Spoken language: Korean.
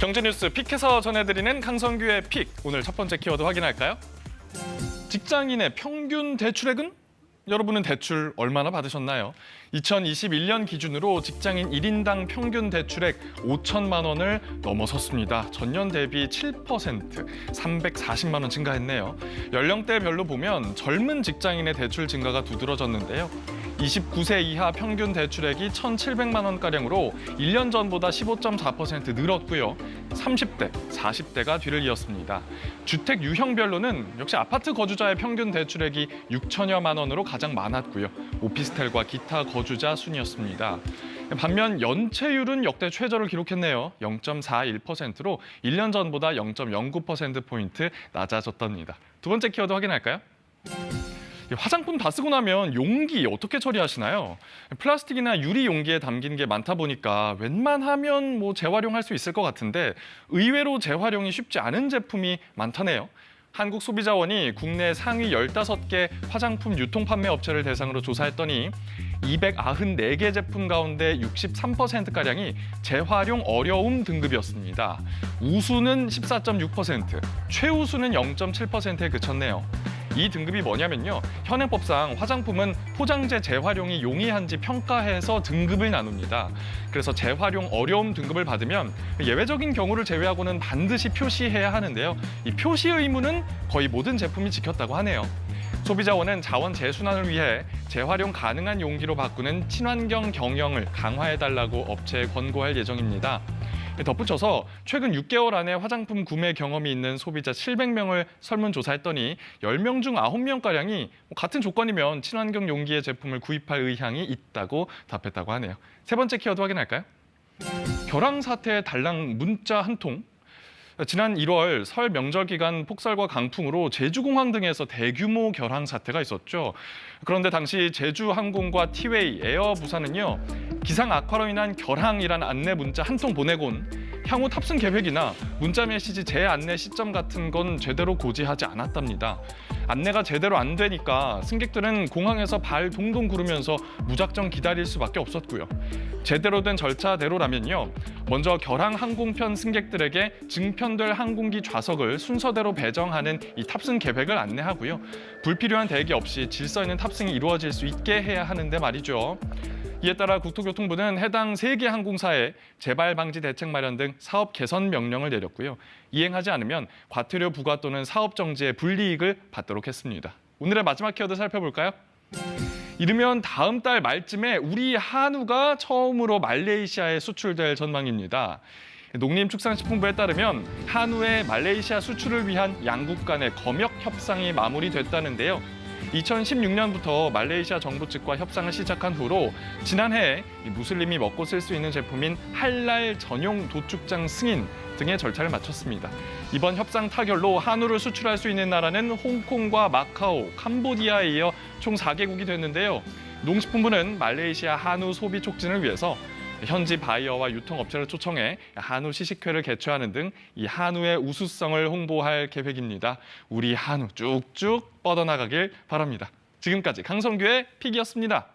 경제뉴스 픽해서 전해드리는 강성규의 픽. 오늘 첫 번째 키워드 확인할까요? 직장인의 평균 대출액은? 여러분은 대출 얼마나 받으셨나요? 2021년 기준으로 직장인 1인당 평균 대출액 5천만 원을 넘어섰습니다. 전년 대비 7%, 340만 원 증가했네요. 연령대별로 보면 젊은 직장인의 대출 증가가 두드러졌는데요. 29세 이하 평균 대출액이 1,700만 원가량으로 1년 전보다 15.4% 늘었고요. 30대, 40대가 뒤를 이었습니다. 주택 유형별로는 역시 아파트 거주자의 평균 대출액이 6천여만 원으로 가장 많았고요. 오피스텔과 기타 거주자 순이었습니다. 반면 연체율은 역대 최저를 기록했네요. 0.41%로 1년 전보다 0.09%포인트 낮아졌답니다. 두 번째 키워드 확인할까요? 화장품 다 쓰고 나면 용기 어떻게 처리하시나요? 플라스틱이나 유리 용기에 담긴 게 많다 보니까 웬만하면 재활용할 수 있을 것 같은데 의외로 재활용이 쉽지 않은 제품이 많다네요. 한국소비자원이 국내 상위 15개 화장품 유통 판매 업체를 대상으로 조사했더니 294개 제품 가운데 63%가량이 재활용 어려움 등급이었습니다. 우수는 14.6%, 최우수는 0.7%에 그쳤네요. 이 등급이 뭐냐면요. 현행법상 화장품은 포장재 재활용이 용이한지 평가해서 등급을 나눕니다. 그래서 재활용 어려움 등급을 받으면 예외적인 경우를 제외하고는 반드시 표시해야 하는데요. 이 표시 의무는 거의 모든 제품이 지켰다고 하네요. 소비자원은 자원 재순환을 위해 재활용 가능한 용기로 바꾸는 친환경 경영을 강화해달라고 업체에 권고할 예정입니다. 덧붙여서 최근 6개월 안에 화장품 구매 경험이 있는 소비자 700명을 설문조사했더니 10명 중 9명가량이 같은 조건이면 친환경 용기의 제품을 구입할 의향이 있다고 답했다고 하네요. 세 번째 키워드 확인할까요? 결항 사태의 달랑 문자 한 통. 지난 1월 설 명절 기간 폭설과 강풍으로 제주공항 등에서 대규모 결항 사태가 있었죠. 그런데 당시 제주항공과 티웨이, 에어부산은요. 기상 악화로 인한 결항이란 안내 문자 한 통 보내곤 향후 탑승 계획이나 문자 메시지 재안내 시점 같은 건 제대로 고지하지 않았답니다. 안내가 제대로 안 되니까 승객들은 공항에서 발 동동 구르면서 무작정 기다릴 수밖에 없었고요. 제대로 된 절차대로라면요. 먼저 결항 항공편 승객들에게 증편될 항공기 좌석을 순서대로 배정하는 이 탑승 계획을 안내하고요. 불필요한 대기 없이 질서 있는 탑승이 이루어질 수 있게 해야 하는데 말이죠. 이에 따라 국토교통부는 해당 3개 항공사에 재발 방지 대책 마련 등 사업 개선 명령을 내렸고요. 이행하지 않으면 과태료 부과 또는 사업 정지의 불이익을 받도록 했습니다. 오늘의 마지막 키워드 살펴볼까요? 이르면 다음 달 말쯤에 우리 한우가 처음으로 말레이시아에 수출될 전망입니다. 농림축산식품부에 따르면 한우의 말레이시아 수출을 위한 양국 간의 검역 협상이 마무리됐다는데요. 2016년부터 말레이시아 정부 측과 협상을 시작한 후로 지난해 무슬림이 먹고 쓸 수 있는 제품인 할랄 전용 도축장 승인 등의 절차를 마쳤습니다. 이번 협상 타결로 한우를 수출할 수 있는 나라는 홍콩과 마카오, 캄보디아에 이어 총 4개국이 됐는데요. 농식품부는 말레이시아 한우 소비 촉진을 위해서 현지 바이어와 유통업체를 초청해 한우 시식회를 개최하는 등 이 한우의 우수성을 홍보할 계획입니다. 우리 한우 쭉쭉 뻗어나가길 바랍니다. 지금까지 강성규의 픽이었습니다.